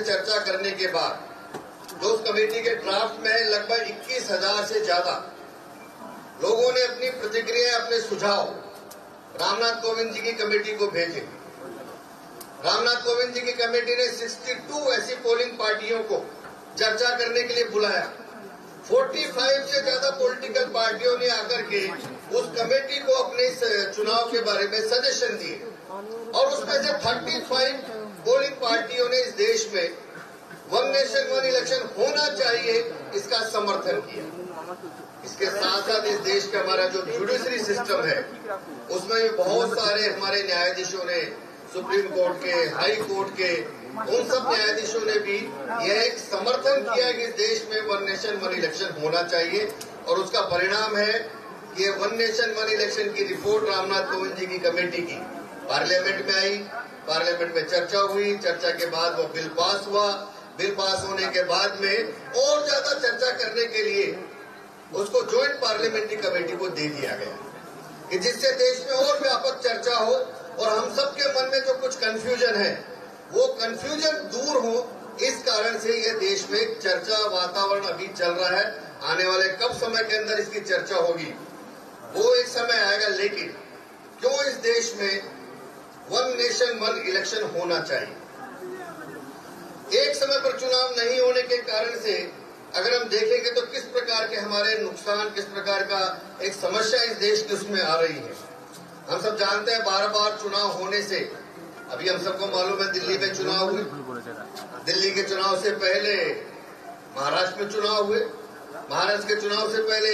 चर्चा करने के बाद जो उस कमेटी के ड्राफ्ट में है, लगभग 21,000 से ज्यादा लोगों ने अपनी प्रतिक्रिया, अपने सुझाव रामनाथ कोविंद जी की कमेटी को भेजे। रामनाथ कोविंद जी की कमेटी ने 62 ऐसी पोलिंग पार्टियों को चर्चा करने के लिए बुलाया। 45 से ज्यादा पॉलिटिकल पार्टियों ने आकर के उस कमेटी को अपने इस चुनाव के बारे में सजेशन दिए और उसमें से 35 पोलिंग पार्टियों ने इस देश में वन नेशन वन इलेक्शन होना चाहिए, इसका समर्थन किया। इसके साथ साथ इस देश का हमारा जो जुडिशरी सिस्टम है उसमें भी बहुत सारे हमारे न्यायाधीशों ने, सुप्रीम कोर्ट के, हाई कोर्ट के, उन सब न्यायाधीशों ने भी यह एक समर्थन किया कि इस देश में वन नेशन वन इलेक्शन होना चाहिए। और उसका परिणाम है कि ये वन नेशन वन इलेक्शन की रिपोर्ट रामनाथ कोविंद जी की कमेटी की पार्लियामेंट में आई। पार्लियामेंट में चर्चा हुई, चर्चा के बाद वो बिल पास हुआ। बिल पास होने के बाद में और ज्यादा चर्चा करने के लिए उसको ज्वाइंट पार्लियामेंट्री कमेटी को दे दिया गया कि जिससे देश में और व्यापक चर्चा हो और हम सबके मन में जो कुछ कंफ्यूजन है वो कंफ्यूजन दूर हो। इस कारण से ये देश में चर्चा वातावरण अभी चल रहा है। आने वाले कब समय के अंदर इसकी चर्चा होगी वो एक समय आएगा, लेकिन क्यों इस देश में वन नेशन वन इलेक्शन होना चाहिए। एक समय पर चुनाव नहीं होने के कारण से अगर हम देखेंगे तो किस प्रकार के हमारे नुकसान, किस प्रकार का एक समस्या इस देश की उसमें आ रही है। हम सब जानते हैं बार बार चुनाव होने से, अभी हम सबको मालूम है दिल्ली में चुनाव हुए, दिल्ली के चुनाव से पहले महाराष्ट्र में चुनाव हुए, महाराष्ट्र के चुनाव से पहले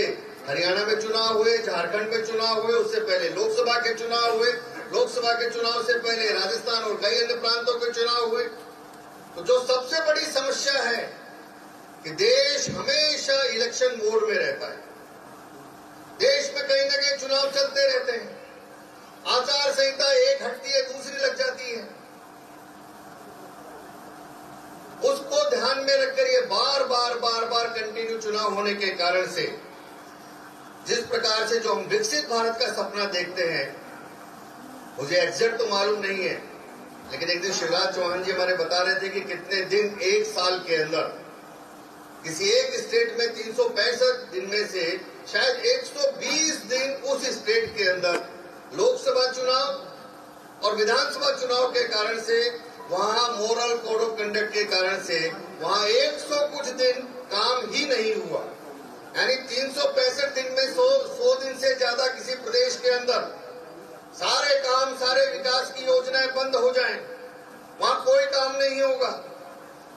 हरियाणा में चुनाव हुए, झारखंड में चुनाव हुए, उससे पहले लोकसभा के चुनाव हुए, लोकसभा के चुनाव से पहले राजस्थान और कई अन्य प्रांतों के चुनाव हुए। तो जो सबसे बड़ी समस्या है कि देश हमेशा इलेक्शन मोड में रहता है। देश में कहीं न कहीं चुनाव चलते रहते हैं, आचार संहिता एक हटती है दूसरी लग जाती है। उसको ध्यान में रखकर ये बार बार कंटिन्यू चुनाव होने के कारण से जिस प्रकार से जो हम विकसित भारत का सपना देखते हैं, मुझे एग्जैक्ट तो मालूम नहीं है, लेकिन एक दिन शिवराज चौहान जी हमारे बता रहे थे कि कितने दिन एक साल के अंदर किसी एक स्टेट में 365 दिन में से शायद 120 दिन उस स्टेट के अंदर लोकसभा चुनाव और विधानसभा चुनाव के कारण से वहां मोरल कोड ऑफ कंडक्ट के कारण से वहां 100 कुछ दिन काम ही नहीं हुआ। यानी 365 दिन में 100 दिन से ज्यादा किसी प्रदेश के अंदर सारे काम, सारे विकास की योजनाएं बंद हो जाएं, वहां कोई काम नहीं होगा।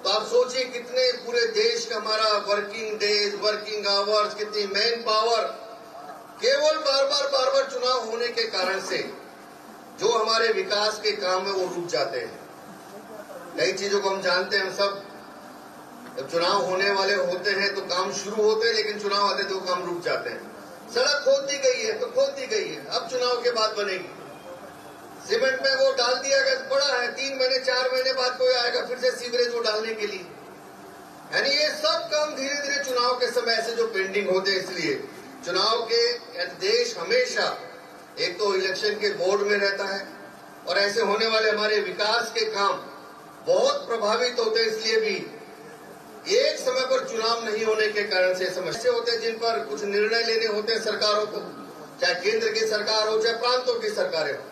तो आप सोचिए कितने पूरे देश का हमारा वर्किंग डेज, वर्किंग आवर्स, कितनी मैन पावर केवल बार बार चुनाव होने के कारण से जो हमारे विकास के काम है वो रुक जाते हैं। कई चीजों को हम जानते हैं, हम सब जब चुनाव होने वाले होते हैं तो काम शुरू होते हैं, लेकिन चुनाव आते तो काम रुक जाते हैं। सड़क खोद दी गई है तो खोद दी गई है, अब चुनाव के बाद बनेगी। सीमेंट में वो डाल दिया गया, पड़ा है, 3 महीने 4 महीने बाद कोई आएगा फिर से सीवरेज वो डालने के लिए। यानी ये सब काम धीरे धीरे चुनाव के समय से जो पेंडिंग होते हैं, इसलिए चुनाव के देश हमेशा एक तो इलेक्शन के मोड में रहता है और ऐसे होने वाले हमारे विकास के काम बहुत प्रभावित होते हैं। इसलिए भी एक समय पर चुनाव नहीं होने के कारण से समस्या होते हैं जिन पर कुछ निर्णय लेने होते हैं सरकारों को, चाहे केंद्र की सरकार हो चाहे प्रांतों की सरकारें हो।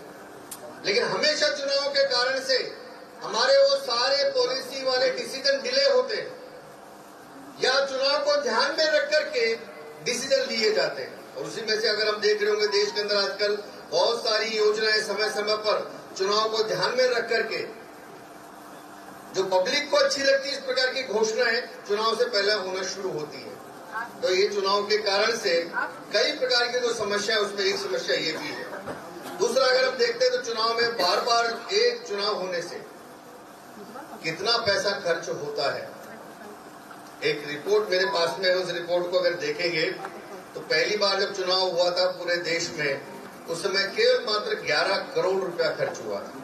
लेकिन हमेशा चुनाव के कारण से हमारे वो सारे पॉलिसी वाले डिसीजन डिले होते हैं या चुनाव को ध्यान में रख करके डिसीजन लिए जाते हैं। और उसी में से अगर हम देख रहे होंगे देश के अंदर आजकल बहुत सारी योजनाएं समय समय पर चुनाव को ध्यान में रख करके जो पब्लिक को अच्छी लगती है इस प्रकार की घोषणाएं चुनाव से पहले होना शुरू होती है। तो ये चुनाव के कारण से कई प्रकार की जो समस्या है उसमें एक समस्या ये भी है। दूसरा अगर हम देखते हैं तो चुनाव में बार बार एक चुनाव होने से कितना पैसा खर्च होता है। एक रिपोर्ट मेरे पास में है, उस रिपोर्ट को अगर देखेंगे तो पहली बार जब चुनाव हुआ था पूरे देश में उस समय केवल मात्र 11 करोड़ रुपया खर्च हुआ था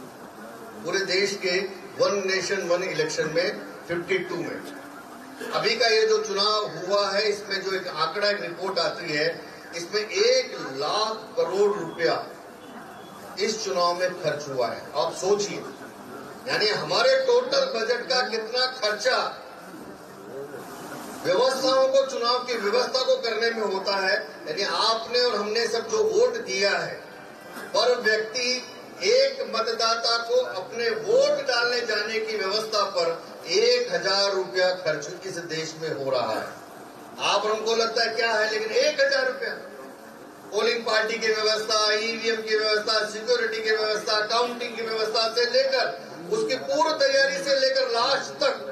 पूरे देश के वन नेशन वन इलेक्शन में 52 में। अभी का ये जो चुनाव हुआ है इसमें जो एक आंकड़ा, एक रिपोर्ट आती है, इसमें 1 लाख करोड़ रुपया इस चुनाव में खर्च हुआ है। आप सोचिए यानी हमारे टोटल बजट का कितना खर्चा व्यवस्थाओं को, चुनाव की व्यवस्था को करने में होता है। यानी आपने और हमने सब जो वोट दिया है, पर व्यक्ति एक मतदाता को अपने वोट डालने जाने की व्यवस्था पर 1000 रुपया खर्च इस देश में हो रहा है। आप हमको लगता है क्या है, लेकिन 1000 रुपया पोलिंग पार्टी की व्यवस्था, ईवीएम की व्यवस्था, सिक्योरिटी की व्यवस्था, काउंटिंग की व्यवस्था से लेकर उसकी पूर्व तैयारी से लेकर लास्ट तक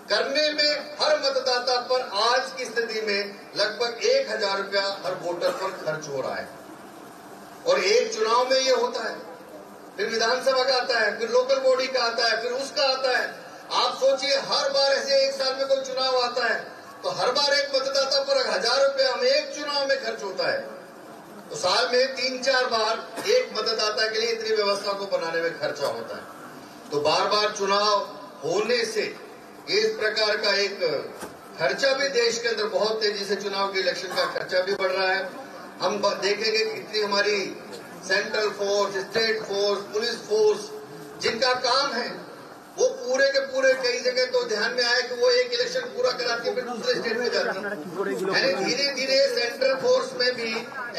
करने में हर मतदाता पर आज की स्थिति में लगभग 1000 रुपया हर वोटर पर खर्च हो रहा है। और एक चुनाव में ये होता है, फिर विधानसभा का आता है, फिर लोकल बॉडी का आता है, फिर उसका आता है। आप सोचिए हर बार ऐसे एक साल में कोई चुनाव आता है तो हर बार एक मतदाता पर 1000 रुपया हम एक चुनाव में खर्च होता है। तो साल में 3-4 बार एक मतदाता के लिए इतनी व्यवस्था को बनाने में खर्चा होता है। तो बार बार चुनाव होने से इस प्रकार का एक खर्चा भी देश के अंदर बहुत तेजी से चुनाव के इलेक्शन का खर्चा भी बढ़ रहा है। हम देखेंगे कितनी हमारी central force, state force, police force जिनका काम है वो पूरे के पूरे कई जगह तो ध्यान में आया कि वो एक इलेक्शन पूरा कराती है फिर दूसरे स्टेट में जाती है। यानी धीरे धीरे सेंट्रल फोर्स में भी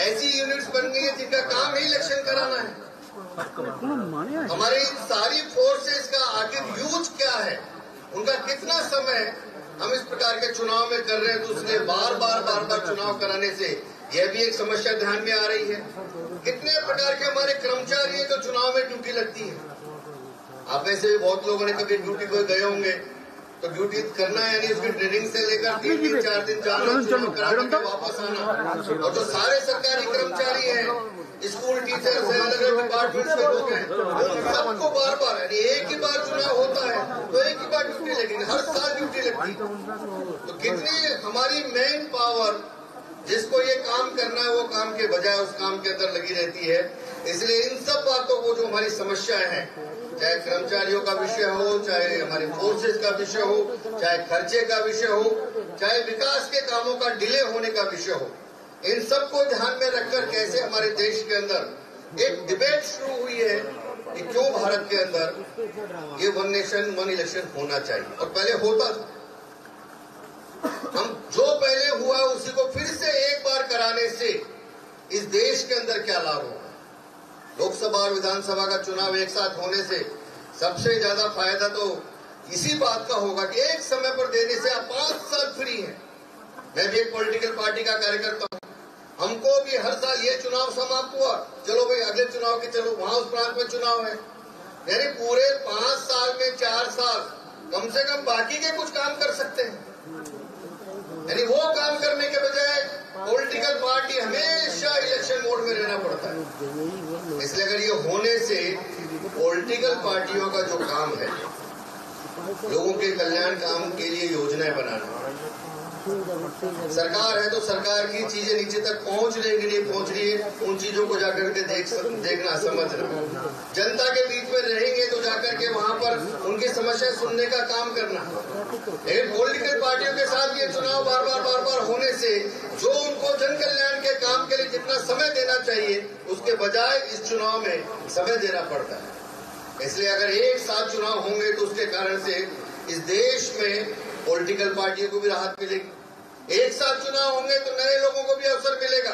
ऐसी यूनिट्स बन गई है जिनका काम ही इलेक्शन कराना है। हमारी सारी फोर्सेस का आखिर यूज क्या है, उनका कितना समय हम इस प्रकार के चुनाव में कर रहे हैं, तो इसलिए बार बार चुनाव कराने से यह भी एक समस्या ध्यान में आ रही है। कितने प्रकार के हमारे कर्मचारी हैं जो चुनाव में ड्यूटी लगती है। आप में से भी बहुत लोगों ने कभी ड्यूटी पर गए होंगे, तो ड्यूटी करना है यानी उसकी ट्रेनिंग से लेकर 3-4 दिन जाना, चुनाव करा के वापस आना। और जो सारे सरकारी कर्मचारी हैं, स्कूल टीचर्स हैं, अलग अलग डिपार्टमेंट के लोग हैं, सबको बार बार यानी एक ही बार चुनाव होता है तो एक ही बार ड्यूटी लगेगी, हर साल ड्यूटी लगती है। तो कितनी हमारी मैन पावर जिसको ये काम करना है वो काम के बजाय उस काम के अंदर लगी रहती है। इसलिए इन सब बातों को जो हमारी समस्याएं हैं, चाहे कर्मचारियों का विषय हो, चाहे हमारी फोर्सेस का विषय हो, चाहे खर्चे का विषय हो, चाहे विकास के कामों का डिले होने का विषय हो, इन सबको ध्यान में रखकर कैसे हमारे देश के अंदर एक डिबेट शुरू हुई है कि क्यों भारत के अंदर ये 1 नेशन 1 इलेक्शन होना चाहिए। और पहले होता था, हम जो पहले हुआ उसी को फिर से एक बार कराने से इस देश के अंदर क्या लाभ होगा। लोकसभा और विधानसभा का चुनाव एक साथ होने से सबसे ज्यादा फायदा तो इसी बात का होगा कि एक समय पर देने से आप 5 साल फ्री हैं। मैं भी एक पॉलिटिकल पार्टी का कार्यकर्ता हूं, हमको भी हर साल ये चुनाव समाप्त हुआ, चलो भाई अगले चुनाव के चलो वहां उस प्रांत में चुनाव है। यानी पूरे 5 साल में 4 साल कम से कम बाकी के कुछ काम कर सकते हैं। यानी वो काम करने के बजाय पॉलिटिकल पार्टी हमेशा इलेक्शन मोड में रहना पड़ता है। इसलिए अगर ये होने से पॉलिटिकल पार्टियों का जो काम है, लोगों के कल्याण काम के लिए योजनाएं बनाना, सरकार है तो सरकार की चीजें नीचे तक पहुंच रही कि नहीं पहुंच रही है, उन चीजों को जाकर के देखना, समझना। जनता के बीच में रहेंगे तो जाकर के वहां पर उनकी समस्या सुनने का काम करना। लेकिन पॉलिटिकल पार्टियों के साथ ये चुनाव बार बार होने से जो उनको जन कल्याण के काम के लिए जितना समय देना चाहिए उसके बजाय इस चुनाव में समय देना पड़ता है। इसलिए अगर एक साथ चुनाव होंगे तो उसके कारण से इस देश में पॉलिटिकल पार्टियों को भी राहत मिलेगी। एक साथ चुनाव होंगे तो नए लोगों को भी अवसर मिलेगा।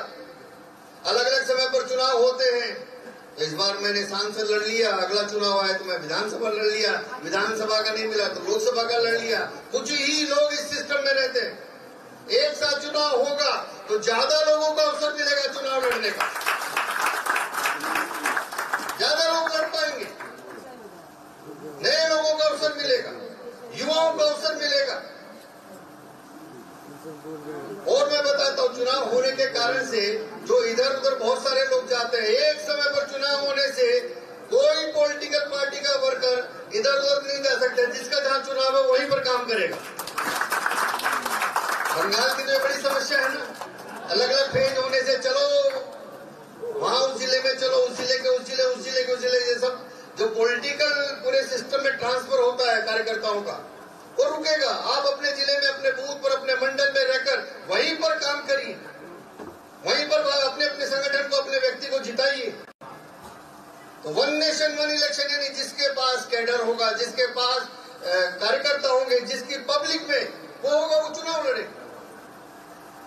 अलग अलग समय पर चुनाव होते हैं, तो इस बार मैंने सांसद लड़ लिया, अगला चुनाव आया तो मैं विधानसभा लड़ लिया, विधानसभा का नहीं मिला तो लोकसभा का लड़ लिया। कुछ ही लोग इस सिस्टम में रहते हैं। एक साथ चुनाव होगा तो ज्यादा लोगों को अवसर मिलेगा चुनाव लड़ने का, ज्यादा लोग लड़ पाएंगे, नए लोगों को अवसर मिलेगा, युवाओं को अवसर मिलेगा। और मैं बताता हूं, चुनाव होने के कारण से जो इधर उधर बहुत सारे लोग जाते हैं, एक समय पर चुनाव होने से कोई पॉलिटिकल पार्टी का वर्कर इधर उधर नहीं जा सकता। जिसका जहां चुनाव है वहीं पर काम करेगा। बंगाल की तो बड़ी समस्या है ना, अलग अलग फेज होने से चलो वहां उस जिले में, चलो उस जिले के उस जिले, उस जिले के उस जिले, ये सब जो पॉलिटिकल पूरे सिस्टम में ट्रांसफर होता है कार्यकर्ताओं का, वो रुकेगा। आप अपने जिले में, अपने बूथ पर, अपने मंडल में रहकर वहीं पर काम करिए, वहीं पर अपने अपने संगठन को, अपने व्यक्ति को जिताइए। तो 1 नेशन 1 इलेक्शन नहीं, जिसके पास कैडर होगा, जिसके पास कार्यकर्ता होंगे, जिसकी पब्लिक में वो होगा, वो चुनाव लड़े।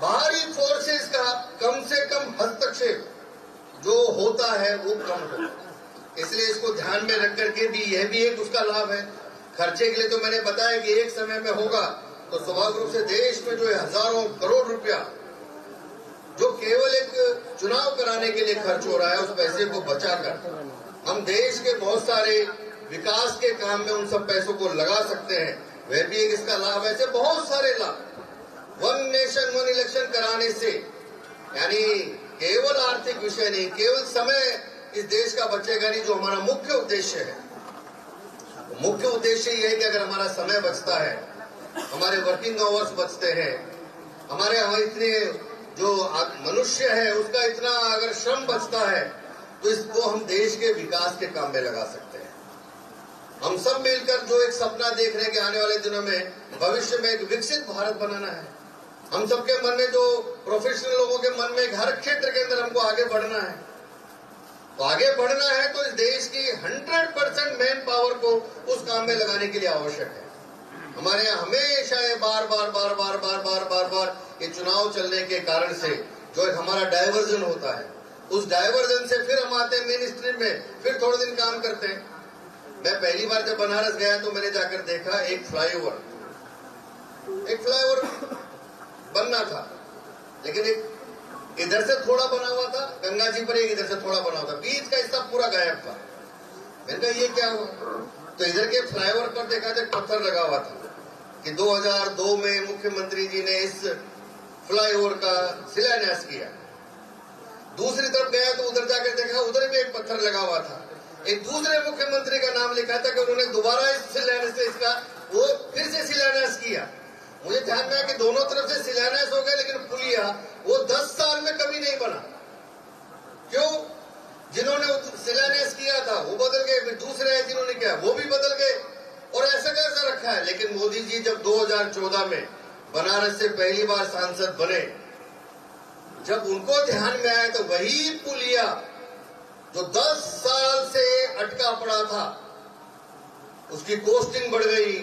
बाहरी फोर्सेस का कम से कम हस्तक्षेप जो होता है वो कम होगा। इसलिए इसको ध्यान में रख करके भी यह भी एक उसका लाभ है। खर्चे के लिए तो मैंने बताया कि एक समय में होगा तो स्वाभाविक रूप से देश में जो हजारों करोड़ रुपया जो केवल एक चुनाव कराने के लिए खर्च हो रहा है, उस पैसे को बचाकर हम देश के बहुत सारे विकास के काम में उन सब पैसों को लगा सकते हैं। वह भी एक इसका लाभ है। ऐसे बहुत सारे लाभ वन नेशन वन इलेक्शन कराने से, यानी केवल आर्थिक विषय नहीं, केवल समय इस देश का बचेगा नहीं, जो हमारा मुख्य उद्देश्य है। मुख्य उद्देश्य यह है कि अगर हमारा समय बचता है, हमारे वर्किंग आवर्स बचते हैं, हमारे इतने जो मनुष्य है उसका इतना अगर श्रम बचता है, तो इसको हम देश के विकास के काम में लगा सकते हैं। हम सब मिलकर जो एक सपना देख रहे हैं कि आने वाले दिनों में भविष्य में एक विकसित भारत बनाना है, हम सबके मन में, जो प्रोफेशनल लोगों के मन में, हर क्षेत्र के अंदर हमको आगे बढ़ना है। तो आगे बढ़ना है तो इस देश की 100% मैन पावर को उस काम में लगाने के लिए आवश्यक है। हमारे यहाँ हमेशा ये बार बार ये चुनाव चलने के कारण से जो एक हमारा डायवर्जन होता है, उस डायवर्जन से फिर हम आते हैं मेन स्ट्रीम में, फिर थोड़े दिन काम करते हैं। मैं पहली बार जब बनारस गया तो मैंने जाकर देखा एक फ्लाईओवर बनना था, लेकिन एक इधर से थोड़ा बना हुआ था गंगा जी पर, एक इधर से थोड़ा बना हुआ था, बीच का हिस्सा पूरा गायब था। मैंने कहा ये क्या हुआ? तो इधर के फ्लाईओवर पर देखा तो पत्थर लगा हुआ था कि 2002 में मुख्यमंत्री जी ने इस फ्लाईओवर का शिलान्यास किया। दूसरी तरफ गया तो उधर जाकर देखा उधर भी एक पत्थर लगा हुआ था, एक दूसरे मुख्यमंत्री का नाम लिखा था कि उन्होंने दोबारा इस शिलान्यास से इसका वो फिर से शिलान्यास किया। मुझे ध्यान में आया कि दोनों तरफ से शिलान्यास हो गया, लेकिन पुलिया वो 10 साल में कभी नहीं बना। क्यों? जिन्होंने शिलान्यास किया था वो बदल गए, फिर दूसरे हैं जिन्होंने किया वो भी बदल गए, और ऐसा कैसा रखा है। लेकिन मोदी जी जब 2014 में बनारस से पहली बार सांसद बने, जब उनको ध्यान में आया तो वही पुलिया जो 10 साल से अटका पड़ा था, उसकी कॉस्टिंग बढ़ गई,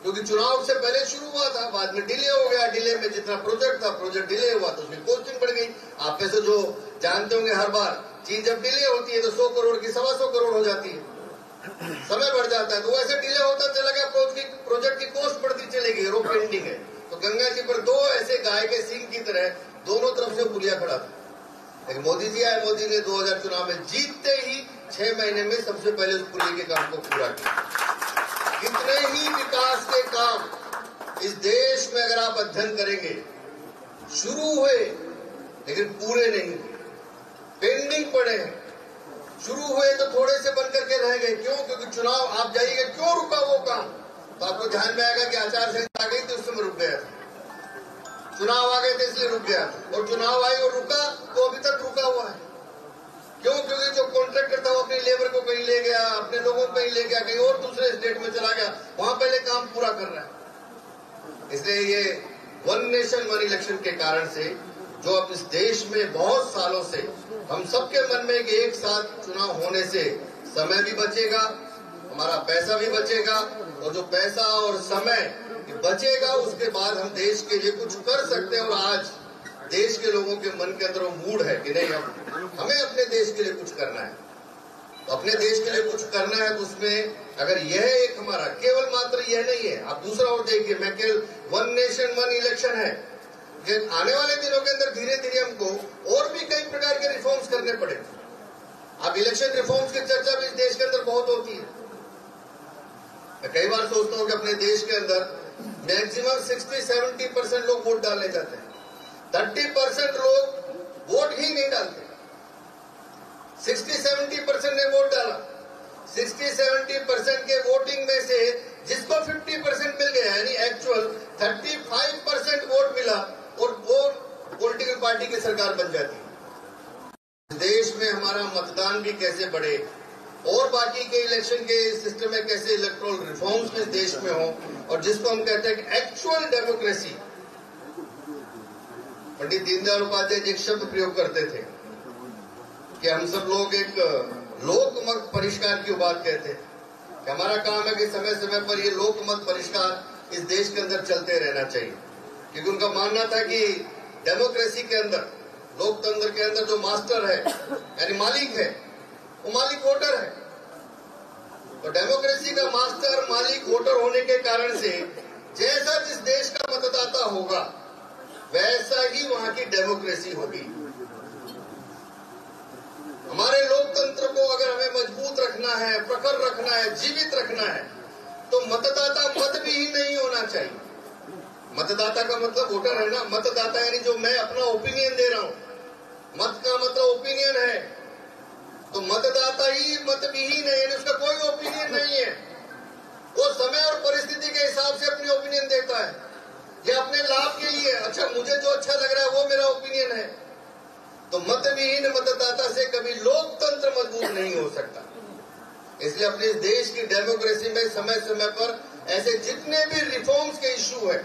क्योंकि चुनाव से पहले शुरू हुआ था, बाद में डिले हो गया। डिले में जितना प्रोजेक्ट था, प्रोजेक्ट डिले हुआ तो उसकी कॉस्टिंग बढ़ गई। आप में से जो जानते होंगे, हर बार चीज जब डिले होती है तो 100 करोड़ की 125 करोड़ हो जाती है, समय बढ़ जाता है। तो वैसे डिले होता चला गया, प्रोजेक्ट की कॉस्ट बढ़ती चली गई, वो पेंडिंग है। तो गंगा जी पर 2 ऐसे गाय के सींग की तरह दोनों तरफ से पुलिया खड़ा था। लेकिन मोदी जी आए, मोदी ने 2000 चुनाव में जीतते ही 6 महीने में सबसे पहले उस पुलिया के काम को पूरा किया। कितने ही विकास के काम इस देश में अगर आप अध्ययन करेंगे, शुरू हुए लेकिन पूरे नहीं हुए, पेंडिंग पड़े हैं। शुरू हुए तो थोड़े से बन करके रह गए। क्यों? क्योंकि चुनाव आप जाइएगा, क्यों रुका वो काम? तो आपको ध्यान में आएगा कि आचार संहिता आ गई थी, उस समय रुक गया था। चुनाव आ गए थे इसलिए रुक गया था, और चुनाव आई और रुका तो अभी तक रुका हुआ है। क्यों? क्योंकि जो कॉन्ट्रैक्टर था वो अपनी लेबर को कहीं ले गया, अपने लोगों को कहीं ले गया, कहीं और दूसरे स्टेट में चला गया, वहां पहले काम पूरा कर रहा है। इसलिए ये वन नेशन वन इलेक्शन के कारण से जो अब इस देश में बहुत सालों से हम सबके मन में कि एक साथ चुनाव होने से समय भी बचेगा, हमारा पैसा भी बचेगा, और जो पैसा और समय बचेगा उसके बाद हम देश के लिए कुछ कर सकते हैं। और आज देश के लोगों के मन के अंदर वो मूड है कि नहीं, हमें अपने देश के लिए कुछ करना है। तो अपने देश के लिए कुछ करना है तो उसमें अगर यह एक हमारा केवल मात्र यह नहीं है, आप दूसरा और देखिए, मैं केवल वन नेशन वन इलेक्शन है, आने वाले दिनों के अंदर धीरे धीरे हमको और भी कई प्रकार के रिफॉर्म्स करने पड़ेंगे। अब इलेक्शन रिफॉर्म्स की चर्चा भी इस देश के अंदर बहुत होती है। मैं कई बार सोचता हूँ कि अपने देश के अंदर मैक्सिमम 60-70% लोग वोट डालने जाते हैं, 30% लोग वोट ही नहीं डालते। 60-70% ने वोट डाला, 60-70% के वोटिंग में से जिसको 50% मिल गया, यानी एक्चुअल 35% वोट मिला, और वो पॉलिटिकल पार्टी की सरकार बन जाती है। देश में हमारा मतदान भी कैसे बढ़े, और बाकी के इलेक्शन के सिस्टम में कैसे इलेक्टोरल रिफॉर्म्स इस देश में हो, और जिसको हम कहते हैं कि एक्चुअल डेमोक्रेसी। पंडित दीनदयाल उपाध्याय जी एक शब्द प्रयोग करते थे कि हम सब लोग एक लोक मत परिष्कार की बात कहते हैं। कि हमारा काम है कि समय समय पर ये लोकमत परिष्कार इस देश के अंदर चलते रहना चाहिए, क्योंकि उनका मानना था कि डेमोक्रेसी के अंदर, लोकतंत्र के अंदर जो मास्टर है यानी मालिक है, वो मालिक वोटर है। तो डेमोक्रेसी का मास्टर मालिक वोटर होने के कारण से जैसा जिस देश का मतदाता होगा वैसा ही वहां की डेमोक्रेसी होगी। हमारे लोकतंत्र को अगर हमें मजबूत रखना है, प्रखर रखना है, जीवित रखना है, तो मतदाता मत भी ही नहीं होना चाहिए। मतदाता का मतलब वोटर है ना, मतदाता यानी जो मैं अपना ओपिनियन दे रहा हूं, मत का मतलब ओपिनियन है, तो मतदाता ही मतविहीन है, यानी उसका कोई ओपिनियन नहीं है। वो समय और परिस्थिति के हिसाब से अपनी ओपिनियन देता है, ये अपने लाभ के लिए, अच्छा मुझे जो अच्छा लग रहा है वो मेरा ओपिनियन है। तो मतविहीन मतदाता से कभी लोकतंत्र मजबूत नहीं हो सकता। इसलिए अपने इस देश की डेमोक्रेसी में समय समय पर ऐसे जितने भी रिफॉर्म्स के इश्यू है,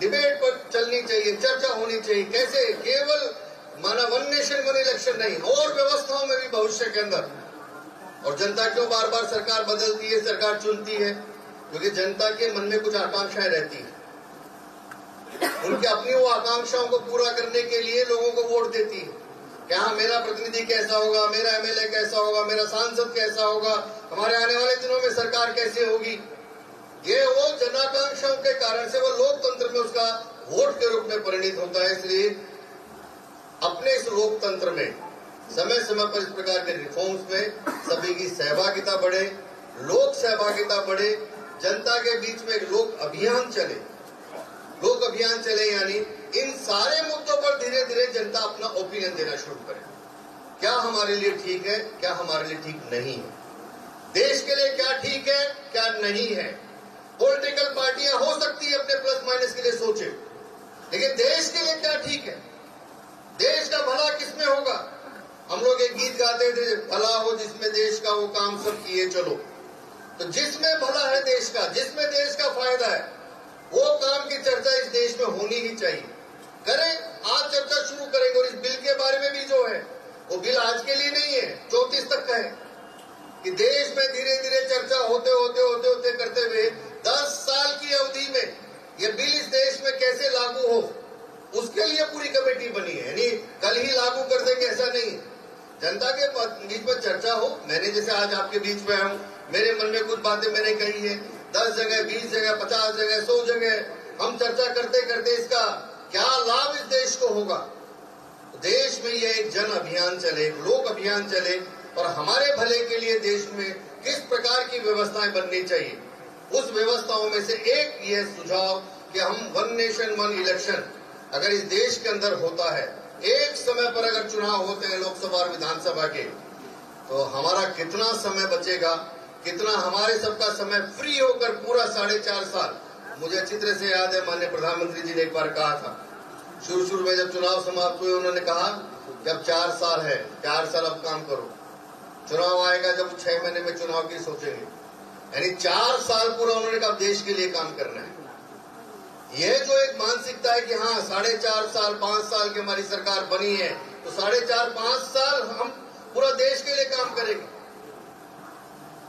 डिबेट पर चलनी चाहिए, चर्चा होनी चाहिए। कैसे? केवल माना वन नेशन वन इलेक्शन नहीं, और व्यवस्थाओं में भी भविष्य के अंदर। और जनता क्यों बार बार सरकार बदलती है, सरकार चुनती है? क्योंकि जनता के मन में कुछ आकांक्षाएं रहती है, उनके अपनी वो आकांक्षाओं को पूरा करने के लिए लोगों को वोट देती है कि हाँ मेरा प्रतिनिधि कैसा होगा, मेरा एमएलए कैसा होगा, मेरा सांसद कैसा होगा, हमारे आने वाले दिनों में सरकार कैसे होगी। ये वो जनाकांक्षाओं के कारण से वो लोकतंत्र में उसका वोट के रूप में परिणित होता है। इसलिए अपने इस लोकतंत्र में समय समय पर इस प्रकार के रिफॉर्म्स में सभी की सहभागिता बढ़े, लोक सहभागिता बढ़े, जनता के बीच में एक लोक अभियान चले। लोक अभियान चले यानी इन सारे मुद्दों पर धीरे धीरे जनता अपना ओपिनियन देना शुरू करे। क्या हमारे लिए ठीक है, क्या हमारे लिए ठीक नहीं है, देश के लिए क्या ठीक है, क्या नहीं है। पॉलिटिकल पार्टियां हो सकती है अपने प्लस माइनस के लिए सोचे, लेकिन देश के लिए क्या ठीक है, देश का भला किसमें होगा। हम लोग एक गीत गाते थे, भला हो जिसमें देश का वो काम सब किए चलो। तो जिसमें भला है देश का, जिसमें देश का फायदा है, वो काम की चर्चा इस देश में होनी ही चाहिए। करें, आज चर्चा शुरू करेंगे। और इस बिल के बारे में भी जो है वो बिल आज के लिए नहीं है, 34 तक का है, कि देश में धीरे धीरे चर्चा होते होते होते होते करते हुए 10 साल की अवधि में ये बिल इस देश में कैसे लागू हो, उसके लिए पूरी कमेटी बनी है। यानी कल ही लागू कर देंगे ऐसा नहीं, जनता के बीच में चर्चा हो। मैंने जैसे आज आपके बीच में हूं, मेरे मन में कुछ बातें मैंने कही है, 10 जगह, 20 जगह, 50 जगह, 100 जगह हम चर्चा करते करते इसका क्या लाभ इस देश को होगा। देश में यह एक जन अभियान चले, लोक अभियान चले, और हमारे भले के लिए देश में किस प्रकार की व्यवस्थाएं बननी चाहिए, उस व्यवस्थाओं में से एक यह सुझाव कि हम वन नेशन वन इलेक्शन अगर इस देश के अंदर होता है, एक समय पर अगर चुनाव होते हैं लोकसभा और विधानसभा के, तो हमारा कितना समय बचेगा, कितना हमारे सबका समय फ्री होकर पूरा 4.5 साल। मुझे अच्छी तरह से याद है, माननीय प्रधानमंत्री जी ने एक बार कहा था, शुरू में जब चुनाव समाप्त हुए, उन्होंने कहा कि अब 4 साल है, 4 साल अब काम करो, चुनाव आएगा जब 6 महीने में चुनाव की सोचेंगे। यानी 4 साल पूरा उन्होंने कहा देश के लिए काम करना है। यह जो एक मानसिकता है कि हाँ 4.5 साल 5 साल की हमारी सरकार बनी है, तो 4.5-5 साल हम पूरा देश के लिए काम करेंगे।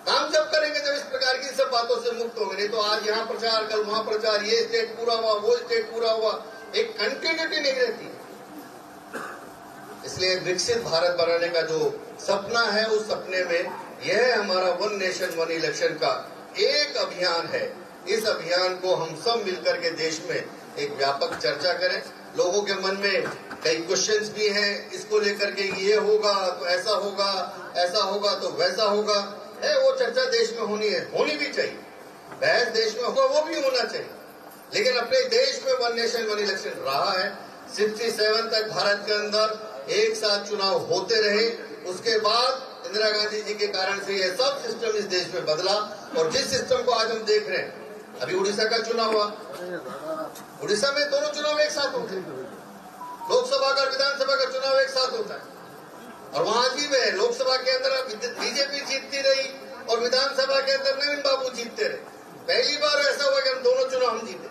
काम जब करेंगे जब इस प्रकार की सब बातों से मुक्त होंगे। नहीं तो आज यहाँ प्रचार, कल वहां प्रचार, ये स्टेट पूरा हुआ, वो स्टेट पूरा हुआ, एक कंटिन्यूटी नहीं रहती। इसलिए विकसित भारत बनाने का जो सपना है, उस सपने में यह हमारा वन नेशन वन इलेक्शन का एक अभियान है। इस अभियान को हम सब मिलकर के देश में एक व्यापक चर्चा करें। लोगों के मन में कई क्वेश्चंस भी हैं, इसको लेकर के ये होगा तो ऐसा होगा, ऐसा होगा तो वैसा होगा, है वो चर्चा देश में होनी है, होनी भी चाहिए। बहस देश में होगा, वो भी होना चाहिए। लेकिन अपने देश में वन नेशन वन इलेक्शन रहा है। 67 तक भारत के अंदर एक साथ चुनाव होते रहे। उसके बाद इंदिरा गांधी जी के कारण से यह सब सिस्टम इस देश में बदला, और जिस सिस्टम को आज हम देख रहे हैं, अभी उड़ीसा का चुनाव हुआ, उड़ीसा में दोनों चुनाव एक साथ होते हैं, लोकसभा का विधानसभा का चुनाव एक साथ होता है। और वहां अजीब है, लोकसभा के अंदर बीजेपी जीतती रही और विधानसभा के अंदर नवीन बाबू जीतते रहे। पहली बार ऐसा हुआ कि हम दोनों चुनाव हम जीते।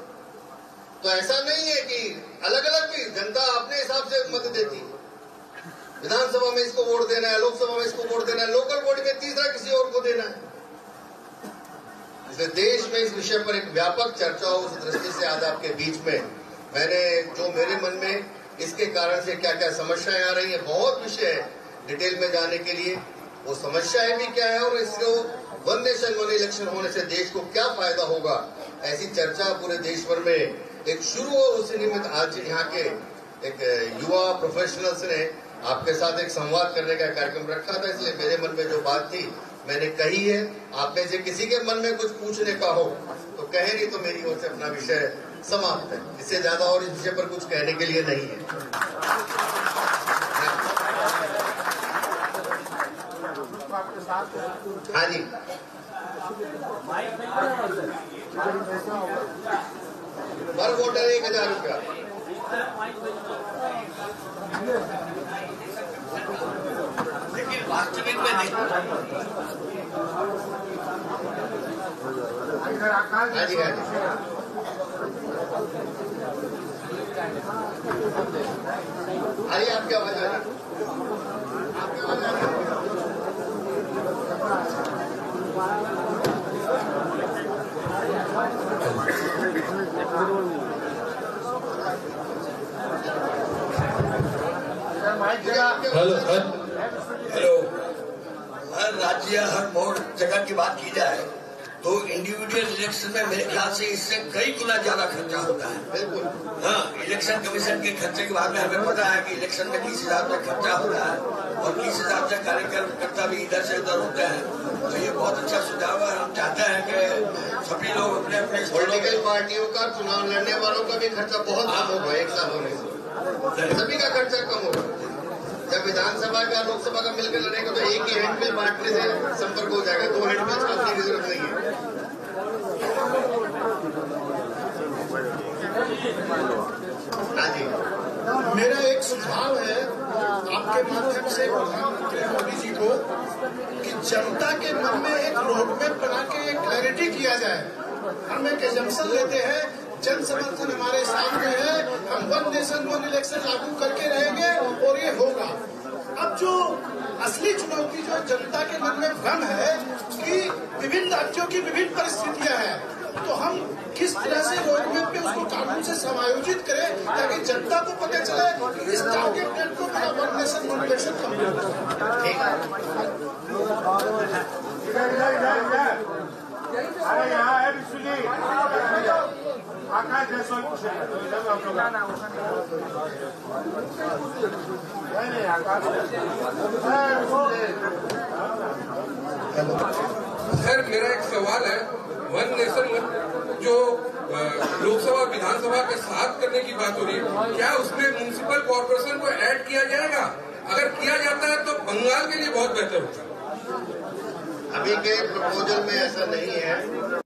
तो ऐसा नहीं है कि अलग अलग भी जनता अपने हिसाब से मत देती है, विधानसभा में इसको वोट देना है, लोकसभा में इसको वोट देना है, लोकल बॉडी में तीसरा किसी और को देना है। इसलिए देश में इस विषय पर एक व्यापक चर्चा हो, उस दृष्टि से आज आपके बीच में मैंने जो मेरे मन में इसके कारण से क्या क्या समस्याएं आ रही है, बहुत विषय है डिटेल में जाने के लिए, वो समस्याएं भी क्या है और इसको वन नेशन वन इलेक्शन होने से देश को क्या फायदा होगा, ऐसी चर्चा पूरे देश भर में एक शुरू हो। उसी निमित्त आज यहाँ के एक युवा प्रोफेशनल्स ने आपके साथ एक संवाद करने का कार्यक्रम रखा था, इसलिए मेरे मन में जो बात थी मैंने कही है। आप में से किसी के मन में कुछ पूछने का हो तो कहे, नहीं तो मेरी ओर से अपना विषय समाप्त है। इससे ज्यादा और इस विषय पर कुछ कहने के लिए नहीं है। हाँ जी, पर वोटर 1000 रुपया। लेकिन वास्तविक में नहीं। हाँ जी, हाँ जी, अरे आपकी आवाज आ रही, आपकी आवाज आ रही। हेलो हेलो, हर राज्य हर बोर्ड जगह की बात की जाए तो इंडिविजुअल इलेक्शन में मेरे ख्याल से इससे कई गुना ज्यादा खर्चा होता है। बिल्कुल, हाँ, इलेक्शन कमीशन के खर्चे के बारे में हमें पता है कि इलेक्शन में 30,000 रुपये खर्चा होता है और 30,000 रुपये कार्यकर्ता भी इधर से उधर होते हैं। तो ये बहुत अच्छा सुझाव है। हम चाहते हैं कि सभी लोग अपने अपने पॉलिटिकल पार्टियों का, चुनाव लड़ने वालों का भी खर्चा बहुत कम होगा एक साल होने से, सभी का खर्चा कम होगा। जब विधानसभा का लोकसभा का मिलकर लड़ेगा तो एक ही हैंडबिल बांटने से संपर्क हो जाएगा, 2 हैंडबिल बांटने की जरूरत नहीं है। हाँ जी, मेरा एक सुझाव है आपके माध्यम से प्रधानमंत्री मोदी जी को कि जनता के मन में एक रोडमैप बना के एक क्लैरिटी किया जाए। हम एक एजम्पशन लेते हैं, जन समर्थन हमारे सामने है, हम वन नेशन वन इलेक्शन लागू करके रहेंगे और ये होगा। अब जो असली चुनौती जो जनता के मन में भ्रम है कि विभिन्न राज्यों की विभिन्न परिस्थितियां हैं, तो हम किस तरह से रोडमैप पे उसको कानून से समायोजित करें ताकि जनता को पता चले कि इस टारगेट डेट को मेरा one nation one election complete अरे यहाँ है विश्वजी आकाश जैसा सर, मेरा एक सवाल है, वन नेशन जो लोकसभा विधानसभा के साथ करने की बात हो रही है, क्या उसमें म्युनिसिपल कॉर्पोरेशन को ऐड किया जाएगा? अगर किया जाता है तो बंगाल के लिए बहुत बेहतर होगा। अभी के प्रपोजल में ऐसा नहीं है।